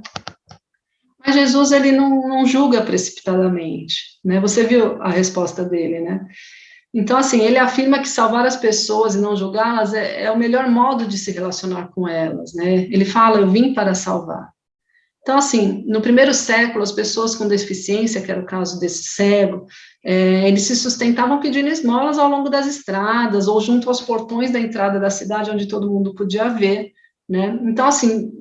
Mas Jesus, ele não julga precipitadamente, né? Você viu a resposta dele, né? Então, assim, ele afirma que salvar as pessoas e não julgá-las é o melhor modo de se relacionar com elas, né? Ele fala: eu vim para salvar. Então, assim, no primeiro século, as pessoas com deficiência, que era o caso desse cego, eles se sustentavam pedindo esmolas ao longo das estradas ou junto aos portões da entrada da cidade, onde todo mundo podia ver, né? Então, assim,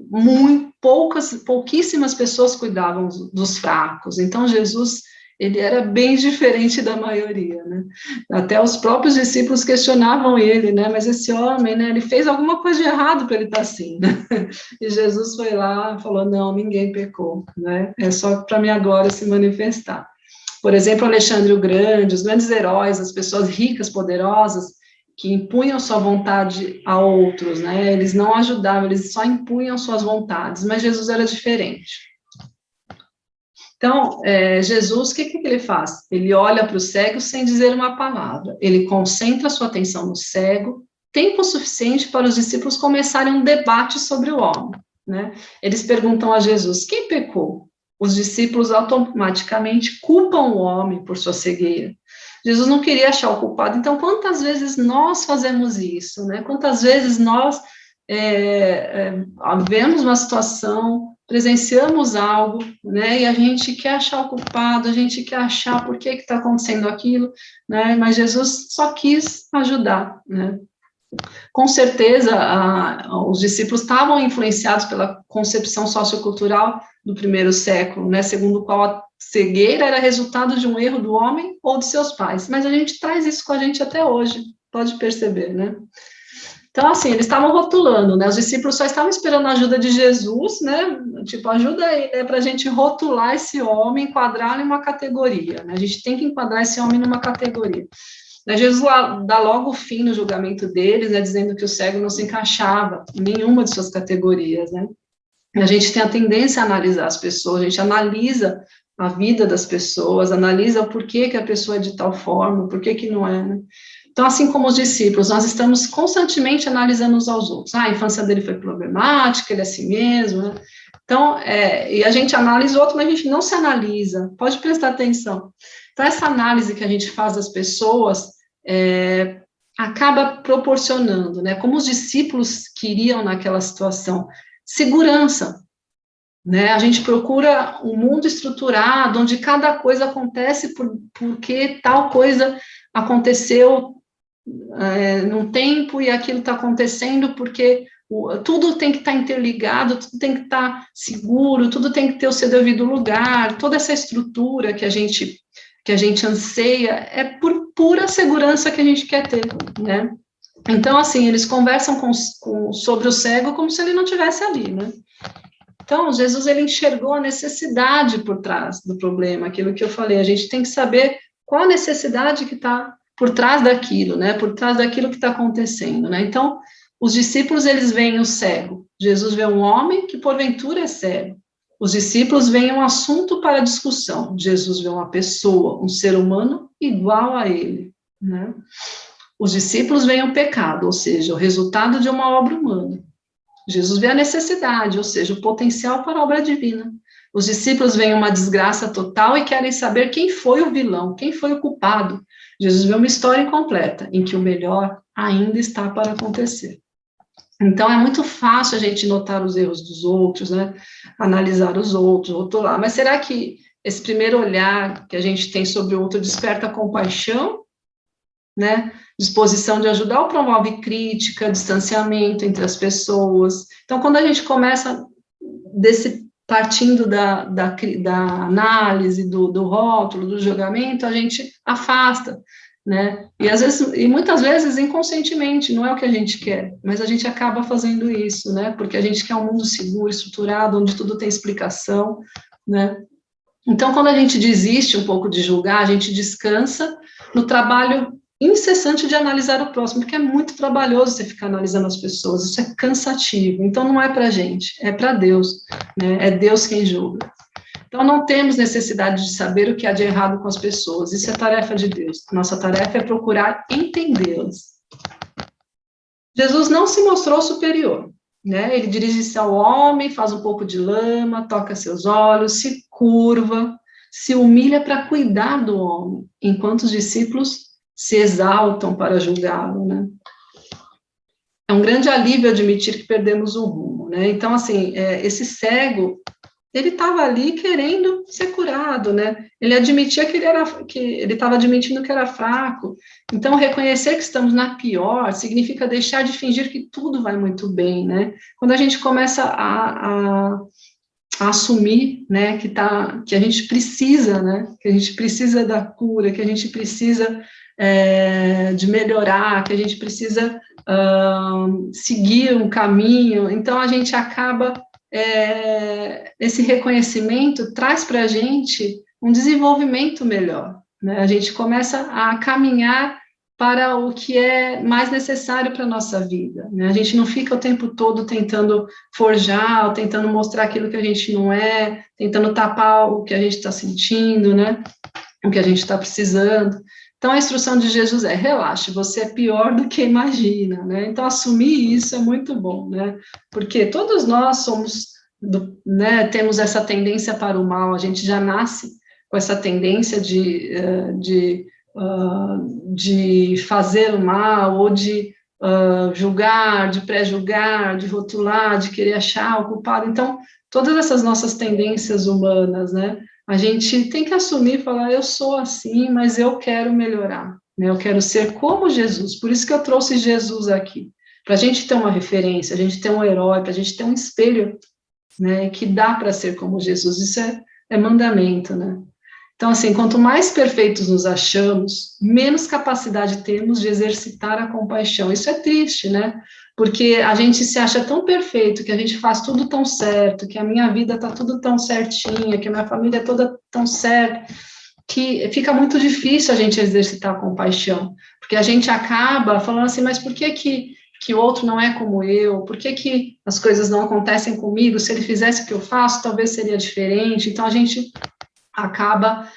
pouquíssimas pessoas cuidavam dos fracos. Então, Jesus, ele era bem diferente da maioria, né? Até os próprios discípulos questionavam ele, né? Mas esse homem, né? Ele fez alguma coisa de errado para ele estar assim, né? E Jesus foi lá e falou: não, ninguém pecou, né? É só para minha glória se manifestar. Por exemplo, Alexandre o Grande, os grandes heróis, as pessoas ricas, poderosas, que impunham sua vontade a outros, né? Eles não ajudavam, eles só impunham suas vontades, mas Jesus era diferente. Então, Jesus, o que ele faz? Ele olha para o cego sem dizer uma palavra, ele concentra sua atenção no cego, tempo suficiente para os discípulos começarem um debate sobre o homem, né? Eles perguntam a Jesus: quem pecou? Os discípulos automaticamente culpam o homem por sua cegueira. Jesus não queria achar o culpado. Então, quantas vezes nós fazemos isso, né? Quantas vezes nós vemos uma situação, presenciamos algo, né, e a gente quer achar o culpado, a gente quer achar por que está acontecendo aquilo, né, mas Jesus só quis ajudar, né. Com certeza, os discípulos estavam influenciados pela concepção sociocultural do primeiro século, né, segundo o qual a cegueira era resultado de um erro do homem ou de seus pais, mas a gente traz isso com a gente até hoje, pode perceber, né. Então, assim, eles estavam rotulando, né? Os discípulos só estavam esperando a ajuda de Jesus, né? Tipo, ajuda aí, né? Para a gente rotular esse homem, enquadrá-lo em uma categoria, né? A gente tem que enquadrar esse homem numa categoria. Jesus dá logo o fim no julgamento deles, né? Dizendo que o cego não se encaixava em nenhuma de suas categorias, né? A gente tem a tendência a analisar as pessoas, a gente analisa a vida das pessoas, analisa o porquê que a pessoa é de tal forma, por que não é, né? Então, assim como os discípulos, nós estamos constantemente analisando uns aos outros. Ah, a infância dele foi problemática, ele é assim mesmo, né? Então, e a gente analisa o outro, mas a gente não se analisa. Pode prestar atenção. Então, essa análise que a gente faz das pessoas acaba proporcionando, né? Como os discípulos queriam naquela situação, segurança, né? A gente procura um mundo estruturado, onde cada coisa acontece porque tal coisa aconteceu num tempo e aquilo está acontecendo porque tudo tem que estar interligado, tudo tem que estar seguro, tudo tem que ter o seu devido lugar, toda essa estrutura que a gente anseia é por pura segurança que a gente quer ter, né? Então, assim, eles conversam sobre o cego como se ele não estivesse ali, né? Então, Jesus, ele enxergou a necessidade por trás do problema, aquilo que eu falei, a gente tem que saber qual a necessidade que está por trás daquilo, né, por trás daquilo que está acontecendo, né, então, os discípulos, eles veem o cego, Jesus vê um homem que, porventura, é cego, os discípulos veem um assunto para discussão, Jesus vê uma pessoa, um ser humano igual a ele, né, os discípulos veem o pecado, ou seja, o resultado de uma obra humana, Jesus vê a necessidade, ou seja, o potencial para a obra divina. Os discípulos veem uma desgraça total e querem saber quem foi o vilão, quem foi o culpado. Jesus vê uma história incompleta, em que o melhor ainda está para acontecer. Então, é muito fácil a gente notar os erros dos outros, né? Analisar os outros, rotular. Mas será que esse primeiro olhar que a gente tem sobre o outro desperta compaixão, né? Disposição de ajudar ou promove crítica, distanciamento entre as pessoas. Então, quando a gente começa partindo da análise, do rótulo, do julgamento, a gente afasta, né? E muitas vezes inconscientemente, não é o que a gente quer, mas a gente acaba fazendo isso, né? Porque a gente quer um mundo seguro, estruturado, onde tudo tem explicação, né? Então, quando a gente desiste um pouco de julgar, a gente descansa no trabalho incessante de analisar o próximo, porque é muito trabalhoso você ficar analisando as pessoas, isso é cansativo, então não é para a gente, é para Deus, né? É Deus quem julga. Então não temos necessidade de saber o que há de errado com as pessoas, isso é tarefa de Deus, nossa tarefa é procurar entendê-las. Jesus não se mostrou superior, né? Ele dirige-se ao homem, faz um pouco de lama, toca seus olhos, se curva, se humilha para cuidar do homem, enquanto os discípulos se exaltam para julgá-lo, né? É um grande alívio admitir que perdemos o rumo, né? Então, assim, esse cego, ele estava ali querendo ser curado, né? Ele admitia que ele estava admitindo que era fraco. Então, reconhecer que estamos na pior significa deixar de fingir que tudo vai muito bem, né? Quando a gente começa a assumir, né, que a gente precisa, né? Que a gente precisa da cura, que a gente precisa de melhorar, que a gente precisa seguir um caminho, então a gente acaba, esse reconhecimento traz para a gente um desenvolvimento melhor, né? A gente começa a caminhar para o que é mais necessário para a nossa vida, né? A gente não fica o tempo todo tentando forjar, ou tentando mostrar aquilo que a gente não é, tentando tapar o que a gente está sentindo, né? O que a gente está precisando. Então, a instrução de Jesus é, relaxe, você é pior do que imagina, né? Então, assumir isso é muito bom, né? Porque todos nós né, temos essa tendência para o mal, a gente já nasce com essa tendência de fazer o mal, ou de julgar, de pré-julgar, de rotular, de querer achar o culpado. Então, todas essas nossas tendências humanas, né? A gente tem que assumir e falar, eu sou assim, mas eu quero melhorar, né? Eu quero ser como Jesus, por isso que eu trouxe Jesus aqui, para a gente ter uma referência, a gente ter um herói, para a gente ter um espelho, né, que dá para ser como Jesus, isso é mandamento, né? Então, assim, quanto mais perfeitos nos achamos, menos capacidade temos de exercitar a compaixão, isso é triste, né? Porque a gente se acha tão perfeito, que a gente faz tudo tão certo, que a minha vida está tudo tão certinha, que a minha família é toda tão certa, que fica muito difícil a gente exercitar a compaixão, porque a gente acaba falando assim, mas por que que o outro não é como eu? Por que que as coisas não acontecem comigo? Se ele fizesse o que eu faço, talvez seria diferente. Então, a gente acaba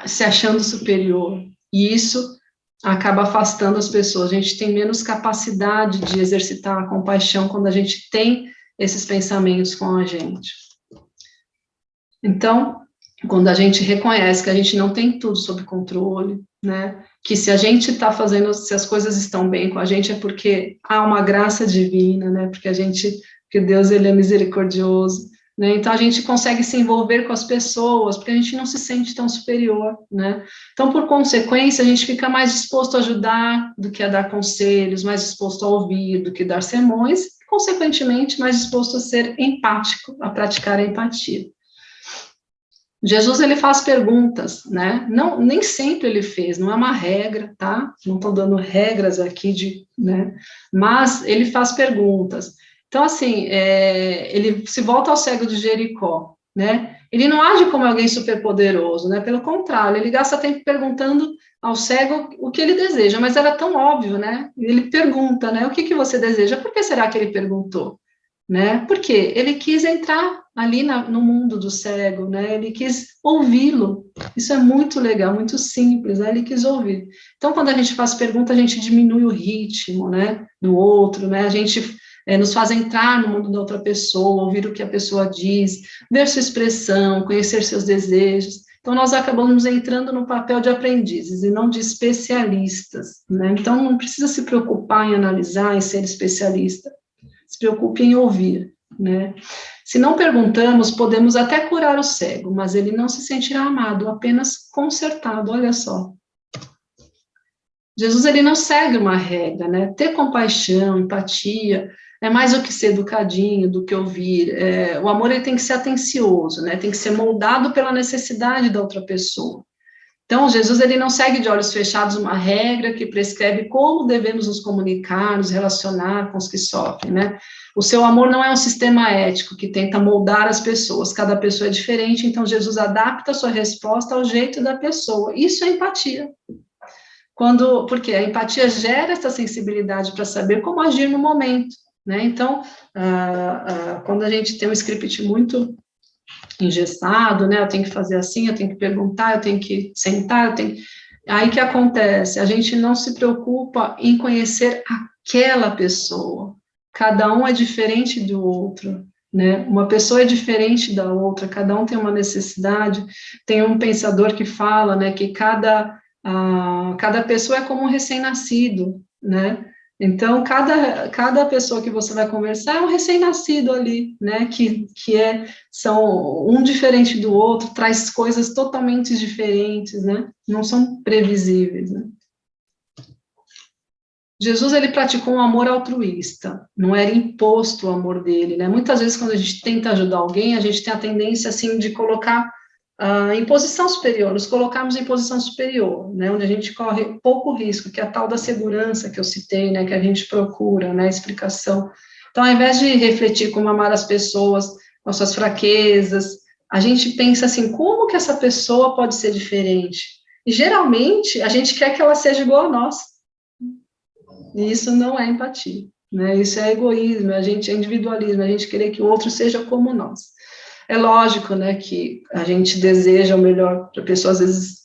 se achando superior. E isso acaba afastando as pessoas. A gente tem menos capacidade de exercitar a compaixão quando a gente tem esses pensamentos com a gente. Então, quando a gente reconhece que a gente não tem tudo sob controle, né? Que se a gente está fazendo, se as coisas estão bem com a gente, é porque há uma graça divina, né? Que Deus, ele é misericordioso, né? Então a gente consegue se envolver com as pessoas, porque a gente não se sente tão superior, né? Então, por consequência, a gente fica mais disposto a ajudar do que a dar conselhos, mais disposto a ouvir do que dar sermões, e, consequentemente, mais disposto a ser empático, a praticar a empatia. Jesus, ele faz perguntas, né? Não, nem sempre ele fez, não é uma regra, tá? Não estou dando regras aqui, né? Mas ele faz perguntas. Então, assim, ele se volta ao cego de Jericó, né? Ele não age como alguém superpoderoso, né? Pelo contrário, ele gasta tempo perguntando ao cego o que ele deseja, mas era tão óbvio, né? Ele pergunta, né? O que você deseja? Por que será que ele perguntou? Né? Porque ele quis entrar ali no mundo do cego, né? Ele quis ouvi-lo. Isso é muito legal, muito simples, né? Ele quis ouvir. Então, quando a gente faz pergunta, a gente diminui o ritmo, né? Do outro, né? A gente nos faz entrar no mundo da outra pessoa, ouvir o que a pessoa diz, ver sua expressão, conhecer seus desejos. Então, nós acabamos entrando no papel de aprendizes e não de especialistas, né? Então, não precisa se preocupar em analisar, em ser especialista. Se preocupe em ouvir, né? Se não perguntamos, podemos até curar o cego, mas ele não se sentirá amado, apenas consertado, olha só. Jesus, ele não segue uma regra, né? Ter compaixão, empatia, é mais do que ser educadinho, do que ouvir. O amor, ele tem que ser atencioso, né? Tem que ser moldado pela necessidade da outra pessoa. Então, Jesus, ele não segue de olhos fechados uma regra que prescreve como devemos nos comunicar, nos relacionar com os que sofrem, né? O seu amor não é um sistema ético que tenta moldar as pessoas, cada pessoa é diferente, então Jesus adapta a sua resposta ao jeito da pessoa. Isso é empatia. Porque a empatia gera essa sensibilidade para saber como agir no momento, né? Então, quando a gente tem um script muito engessado, né? Eu tenho que fazer assim, eu tenho que perguntar, eu tenho que sentar, Aí que acontece? A gente não se preocupa em conhecer aquela pessoa. Cada um é diferente do outro, né? Uma pessoa é diferente da outra, cada um tem uma necessidade. Tem um pensador que fala, né, que cada pessoa é como um recém-nascido, né? Então, cada pessoa que você vai conversar é um recém-nascido ali, né, são um diferente do outro, traz coisas totalmente diferentes, né, não são previsíveis, né. Jesus, ele praticou um amor altruísta, não era imposto o amor dele, né, muitas vezes quando a gente tenta ajudar alguém, a gente tem a tendência, assim, de colocar em posição superior, nos colocarmos em posição superior, né, onde a gente corre pouco risco, que é a tal da segurança que eu citei, né, que a gente procura, né, explicação. Então, ao invés de refletir como amar as pessoas, com as suas fraquezas, a gente pensa assim, como que essa pessoa pode ser diferente? E, geralmente, a gente quer que ela seja igual a nós, e isso não é empatia, né, isso é egoísmo, é individualismo, a gente querer que o outro seja como nós. É lógico, né, que a gente deseja o melhor para a pessoa, às vezes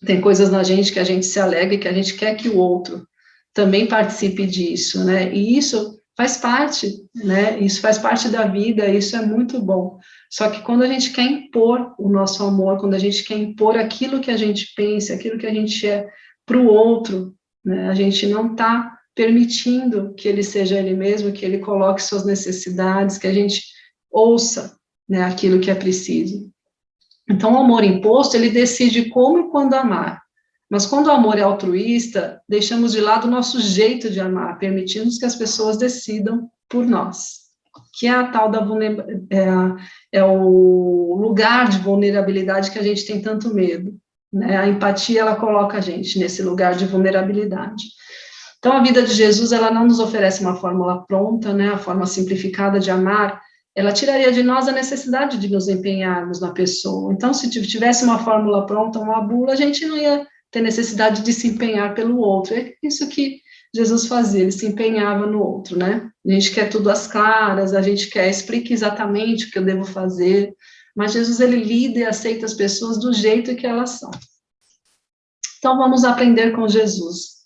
tem coisas na gente que a gente se alegra e que a gente quer que o outro também participe disso, né, e isso faz parte, né, isso faz parte da vida, isso é muito bom, só que quando a gente quer impor o nosso amor, quando a gente quer impor aquilo que a gente pensa, aquilo que a gente é para o outro, né, a gente não está permitindo que ele seja ele mesmo, que ele coloque suas necessidades, que a gente ouça, né, aquilo que é preciso. Então, o amor imposto, ele decide como e quando amar. Mas quando o amor é altruísta, deixamos de lado o nosso jeito de amar, permitimos que as pessoas decidam por nós, que é a tal da o lugar de vulnerabilidade que a gente tem tanto medo, né? A empatia, ela coloca a gente nesse lugar de vulnerabilidade. Então, a vida de Jesus, ela não nos oferece uma fórmula pronta, né? A forma simplificada de amar, ela tiraria de nós a necessidade de nos empenharmos na pessoa. Então, se tivesse uma fórmula pronta, uma bula, a gente não ia ter necessidade de se empenhar pelo outro. É isso que Jesus fazia, ele se empenhava no outro, né? A gente quer tudo às claras, a gente quer, explique exatamente o que eu devo fazer, mas Jesus, ele lida e aceita as pessoas do jeito que elas são. Então, vamos aprender com Jesus.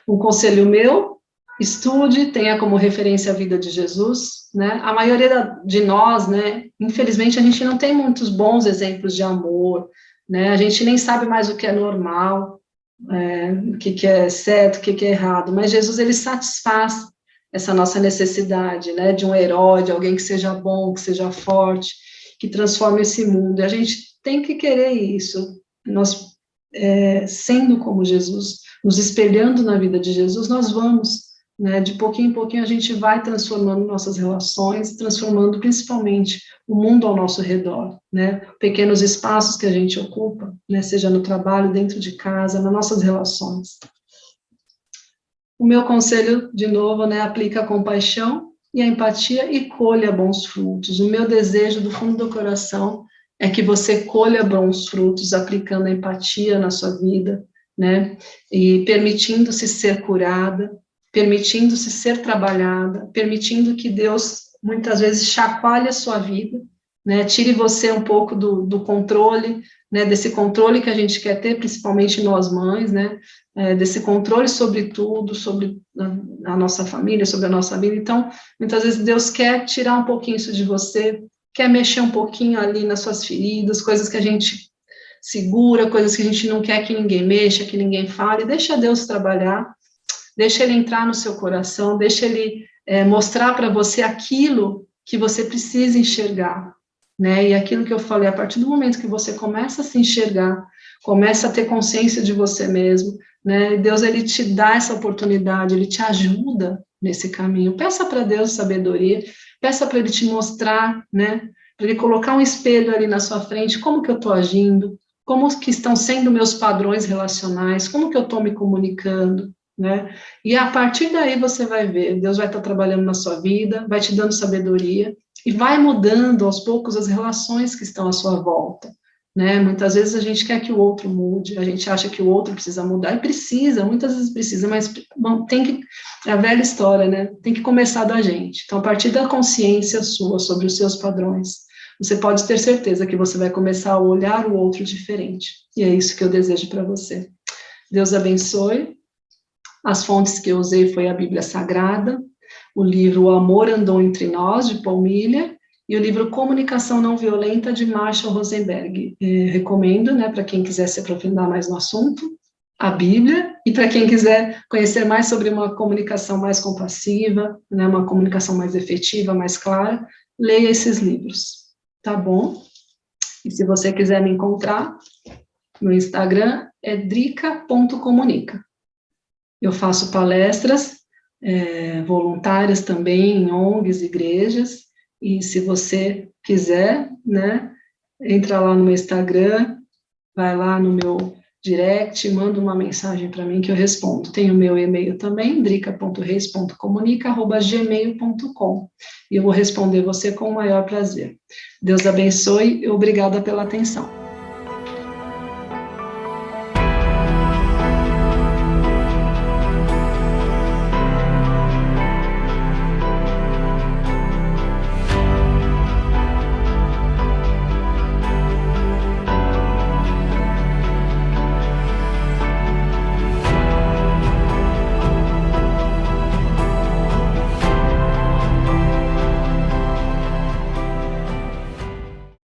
Um conselho meu, estude, tenha como referência a vida de Jesus, né? A maioria de nós, né, infelizmente, a gente não tem muitos bons exemplos de amor, né? A gente nem sabe mais o que é normal, o que é certo, o que é errado, mas Jesus, ele satisfaz essa nossa necessidade, né, de um herói, de alguém que seja bom, que seja forte, que transforme esse mundo, e a gente tem que querer isso. Nós, sendo como Jesus, nos espelhando na vida de Jesus, nós vamos, né, de pouquinho em pouquinho a gente vai transformando nossas relações, transformando principalmente o mundo ao nosso redor, né, pequenos espaços que a gente ocupa, né, seja no trabalho, dentro de casa, nas nossas relações. O meu conselho, de novo, né, aplica a compaixão e a empatia e colha bons frutos. O meu desejo do fundo do coração é que você colha bons frutos aplicando a empatia na sua vida, né, e permitindo-se ser curada, permitindo-se ser trabalhada, permitindo que Deus, muitas vezes, chacoalhe a sua vida, né, tire você um pouco do controle, né, desse controle que a gente quer ter, principalmente nós mães, né, desse controle sobre tudo, sobre a nossa família, sobre a nossa vida. Então, muitas vezes Deus quer tirar um pouquinho isso de você, quer mexer um pouquinho ali nas suas feridas, coisas que a gente segura, coisas que a gente não quer que ninguém mexa, que ninguém fale, deixa Deus trabalhar, deixa Ele entrar no seu coração, deixa Ele mostrar para você aquilo que você precisa enxergar, né, e aquilo que eu falei, a partir do momento que você começa a se enxergar, começa a ter consciência de você mesmo, né, Deus, ele te dá essa oportunidade, ele te ajuda nesse caminho. Peça para Deus sabedoria, peça para ele te mostrar, né, para ele colocar um espelho ali na sua frente, como que eu estou agindo, como que estão sendo meus padrões relacionais, como que eu estou me comunicando, né, e a partir daí você vai ver, Deus vai estar trabalhando na sua vida, vai te dando sabedoria, e vai mudando aos poucos as relações que estão à sua volta, né? Muitas vezes a gente quer que o outro mude, a gente acha que o outro precisa mudar, e precisa, muitas vezes precisa, mas bom, tem que, é a velha história, né? Tem que começar da gente. Então, a partir da consciência sua sobre os seus padrões, você pode ter certeza que você vai começar a olhar o outro diferente, e é isso que eu desejo para você. Deus abençoe. As fontes que eu usei foi a Bíblia Sagrada, o livro O Amor Andou Entre Nós, de Paul Miller, e o livro Comunicação Não Violenta, de Marshall Rosenberg. Recomendo, né, para quem quiser se aprofundar mais no assunto, a Bíblia, e para quem quiser conhecer mais sobre uma comunicação mais compassiva, né, uma comunicação mais efetiva, mais clara, leia esses livros, tá bom? E se você quiser me encontrar, meu Instagram é drica.comunica. Eu faço palestras voluntárias também em ONGs, igrejas, e se você quiser, né, entra lá no meu Instagram, vai lá no meu direct, manda uma mensagem para mim que eu respondo. Tem o meu e-mail também, drica.reis.comunica@gmail.com, e eu vou responder você com o maior prazer. Deus abençoe e obrigada pela atenção.